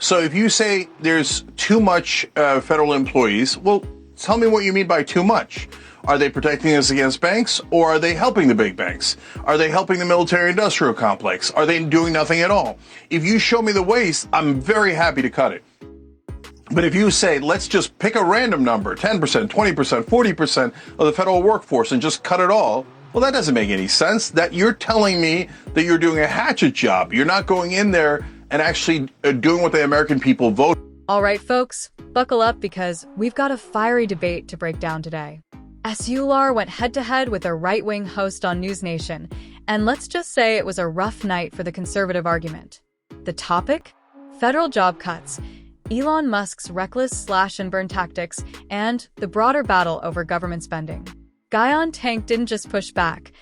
So if you say there's too much federal employees, well, tell me what you mean by too much. Are they protecting us against banks, or are they helping the big banks? Are they helping the military-industrial complex? Are they doing nothing at all? If you show me the waste, I'm very happy to cut it. But if you say, let's just pick a random number, 10%, 20%, 40% of the federal workforce and just cut it all, well, that doesn't make any sense. That you're telling me that you're doing a hatchet job. You're not going in there and actually doing what the American people vote. All right, folks, buckle up because we've got a fiery debate to break down today. SHREDS went head-to-head with a right-wing host on News Nation, and let's just say it was a rough night for the conservative argument. The topic? Federal job cuts, Elon Musk's reckless slash-and-burn tactics, and the broader battle over government spending. Guy on Tank didn't just push back.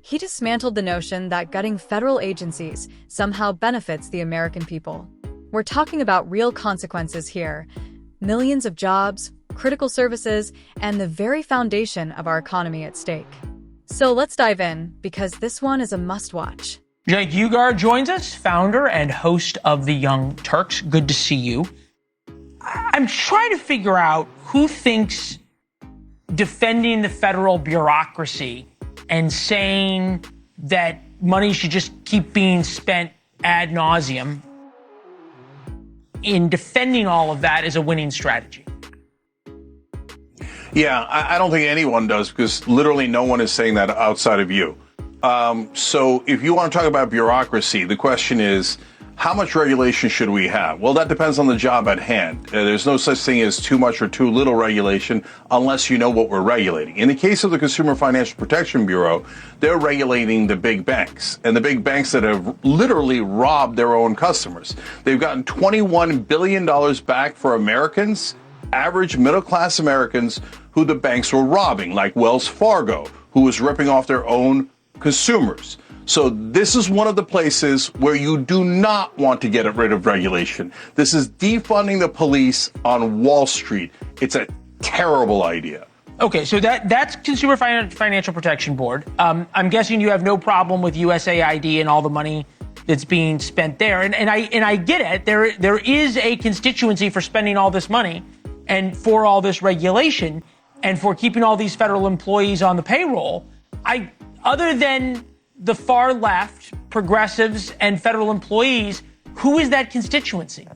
He dismantled the notion that gutting federal agencies somehow benefits the American people. We're talking about real consequences here. Millions of jobs, critical services, and the very foundation of our economy at stake. So let's dive in, because this one is a must-watch. Cenk Uygur joins us, founder and host of The Young Turks. Good to see you. I'm trying to figure out who thinks defending the federal bureaucracy and saying that money should just keep being spent ad nauseum in defending all of that is a winning strategy. Yeah, I don't think anyone does, because literally no one is saying that outside of you. So if you want to talk about bureaucracy, the question is, how much regulation should we have? Well, that depends on the job at hand. There's no such thing as too much or too little regulation unless you know what we're regulating. In the case of the Consumer Financial Protection Bureau, they're regulating the big banks, and the big banks that have literally robbed their own customers. They've gotten $21 billion back for Americans, average middle-class Americans, who the banks were robbing, like Wells Fargo, who was ripping off their own consumers. So this is one of the places where you do not want to get rid of regulation. This is defunding the police on Wall Street. It's a terrible idea. Okay, so that's Consumer Financial Protection Board. I'm guessing you have no problem with USAID and all the money that's being spent there. And I get it. There is a constituency for spending all this money and for all this regulation and for keeping all these federal employees on the payroll. Other than the far left, progressives, and federal employees, who is that constituency?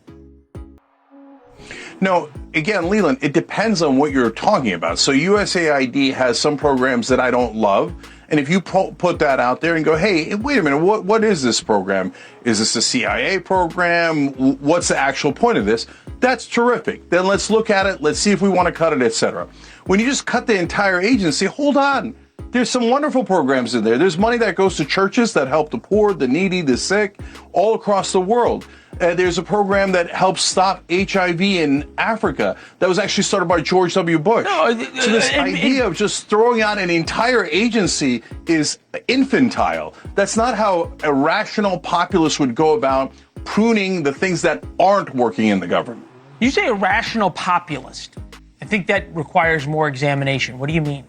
No, again, Leland, it depends on what you're talking about. So USAID has some programs that I don't love. And if you put that out there and go, hey, wait a minute, what is this program? Is this a CIA program? What's the actual point of this? That's terrific. Then let's look at it. Let's see if we want to cut it, etc. When you just cut the entire agency, hold on. There's some wonderful programs in there. There's money that goes to churches that help the poor, the needy, the sick, all across the world. There's a program that helps stop HIV in Africa that was actually started by George W. Bush. So this idea of just throwing out an entire agency is infantile. That's not how a rational populist would go about pruning the things that aren't working in the government. You say a rational populist. I think that requires more examination. What do you mean?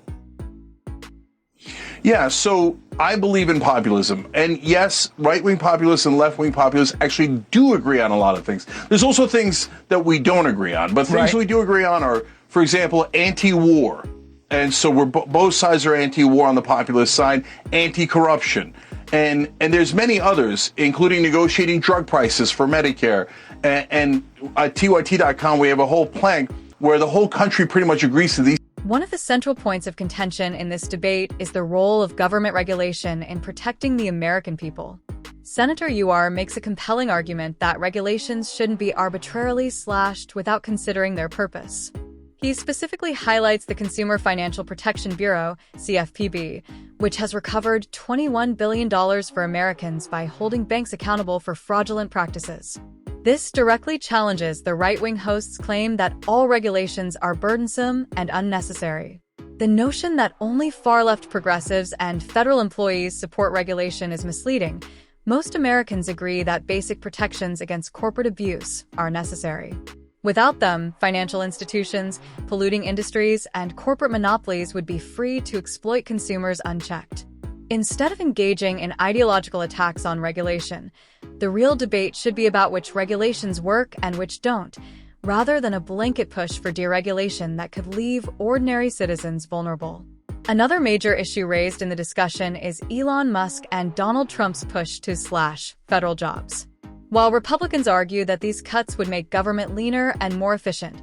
Yeah, so I believe in populism. And yes, right-wing populists and left-wing populists actually do agree on a lot of things. There's also things that we don't agree on. But things we do agree on are, for example, anti-war. And so both sides are anti-war on the populist side, anti-corruption. And there's many others, including negotiating drug prices for Medicare. And at TYT.com, we have a whole plank where the whole country pretty much agrees to these. One of the central points of contention in this debate is the role of government regulation in protecting the American people. Senator Uygur makes a compelling argument that regulations shouldn't be arbitrarily slashed without considering their purpose. He specifically highlights the Consumer Financial Protection Bureau, CFPB, which has recovered $21 billion for Americans by holding banks accountable for fraudulent practices. This directly challenges the right-wing host's claim that all regulations are burdensome and unnecessary. The notion that only far-left progressives and federal employees support regulation is misleading. Most Americans agree that basic protections against corporate abuse are necessary. Without them, financial institutions, polluting industries, and corporate monopolies would be free to exploit consumers unchecked. Instead of engaging in ideological attacks on regulation, the real debate should be about which regulations work and which don't, rather than a blanket push for deregulation that could leave ordinary citizens vulnerable. Another major issue raised in the discussion is Elon Musk and Donald Trump's push to slash federal jobs. While Republicans argue that these cuts would make government leaner and more efficient,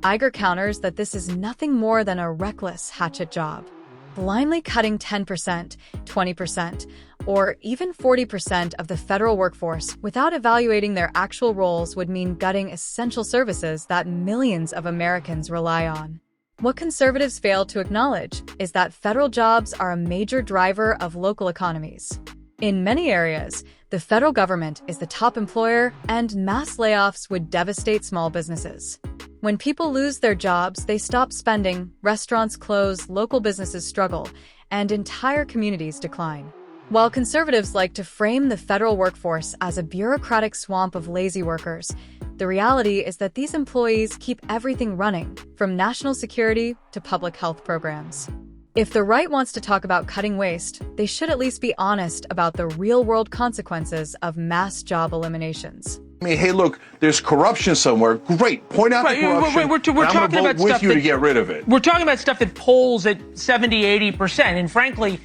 Uygur counters that this is nothing more than a reckless hatchet job. Blindly cutting 10%, 20%, or even 40% of the federal workforce without evaluating their actual roles would mean gutting essential services that millions of Americans rely on. What conservatives fail to acknowledge is that federal jobs are a major driver of local economies. In many areas, the federal government is the top employer, and mass layoffs would devastate small businesses. When people lose their jobs, they stop spending, restaurants close, local businesses struggle, and entire communities decline. While conservatives like to frame the federal workforce as a bureaucratic swamp of lazy workers, the reality is that these employees keep everything running, from national security to public health programs. If the right wants to talk about cutting waste, they should at least be honest about the real-world consequences of mass job eliminations. I mean, hey, look, there's corruption somewhere. Great, point out the corruption. We're talking about with stuff you to get rid of it. We're talking about stuff that polls at 70, 80%. And frankly,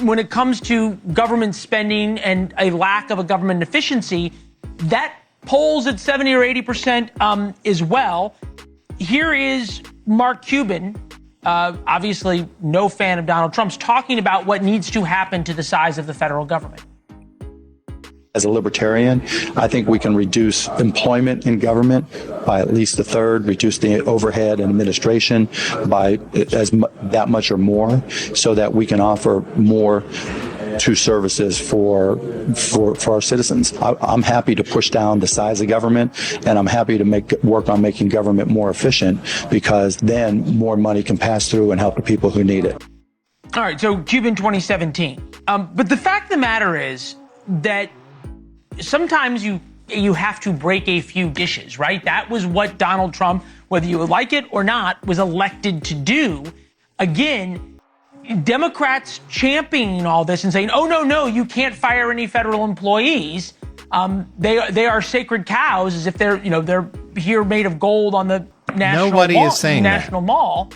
when it comes to government spending and a lack of a government efficiency, that polls at 70 or 80% as well. Here is Mark Cuban, obviously no fan of Donald Trump's, talking about what needs to happen to the size of the federal government. As a libertarian, I think we can reduce employment in government by at least a third, reduce the overhead and administration by that much or more, so that we can offer more to services for our citizens. I'm happy to push down the size of government, and I'm happy to work on making government more efficient, because then more money can pass through and help the people who need it. All right, so Cuban 2017. But the fact of the matter is that sometimes you have to break a few dishes, right? That was what Donald Trump, whether you like it or not, was elected to do. Again, Democrats championing all this and saying, oh, no, you can't fire any federal employees. They are sacred cows, as if they're here made of gold on the National Mall.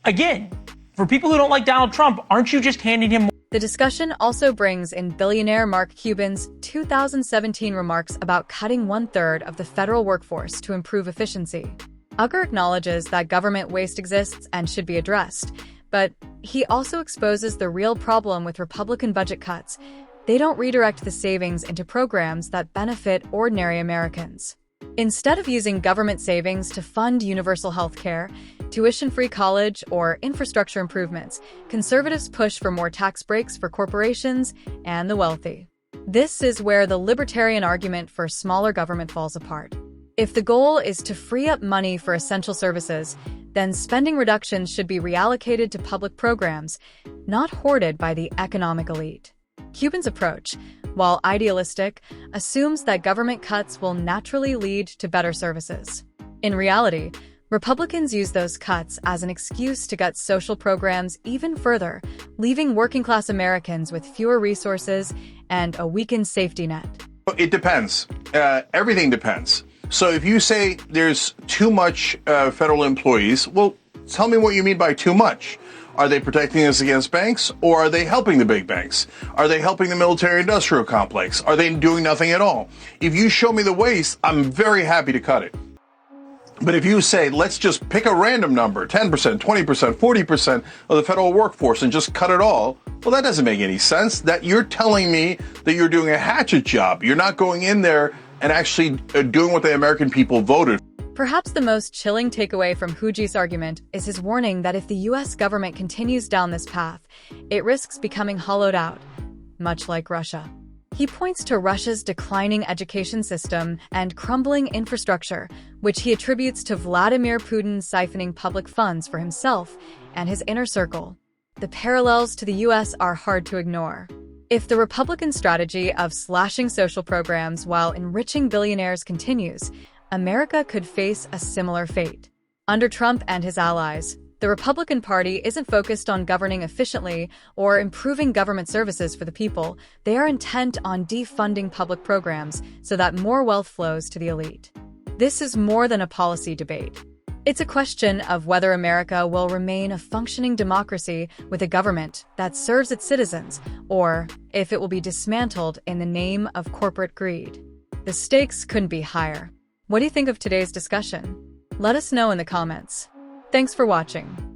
Again, for people who don't like Donald Trump, aren't you just handing him? The discussion also brings in billionaire Mark Cuban's 2017 remarks about cutting 1/3 of the federal workforce to improve efficiency. Uygur acknowledges that government waste exists and should be addressed, but he also exposes the real problem with Republican budget cuts. They don't redirect the savings into programs that benefit ordinary Americans. Instead of using government savings to fund universal health care, tuition-free college, or infrastructure improvements, conservatives push for more tax breaks for corporations and the wealthy. This is where the libertarian argument for smaller government falls apart. If the goal is to free up money for essential services, then spending reductions should be reallocated to public programs, not hoarded by the economic elite. Cuban's approach, while idealistic, assumes that government cuts will naturally lead to better services. In reality, Republicans use those cuts as an excuse to gut social programs even further, leaving working-class Americans with fewer resources and a weakened safety net. It depends. Everything depends. So if you say there's too much federal employees, well, tell me what you mean by too much. Are they protecting us against banks, or are they helping the big banks? Are they helping the military-industrial complex? Are they doing nothing at all? If you show me the waste, I'm very happy to cut it. But if you say, let's just pick a random number, 10%, 20%, 40% of the federal workforce and just cut it all, well, that doesn't make any sense. That you're telling me that you're doing a hatchet job. You're not going in there and actually doing what the American people voted. Perhaps the most chilling takeaway from Uyghur's argument is his warning that if the U.S. government continues down this path, it risks becoming hollowed out, much like Russia. He points to Russia's declining education system and crumbling infrastructure, which he attributes to Vladimir Putin siphoning public funds for himself and his inner circle. The parallels to the U.S. are hard to ignore. If the Republican strategy of slashing social programs while enriching billionaires continues, America could face a similar fate. Under Trump and his allies, The Republican Party isn't focused on governing efficiently or improving government services for the people. They are intent on defunding public programs so that more wealth flows to the elite. This is more than a policy debate. It's a question of whether America will remain a functioning democracy with a government that serves its citizens, or if it will be dismantled in the name of corporate greed. The stakes couldn't be higher. What do you think of today's discussion? Let us know in the comments. Thanks for watching.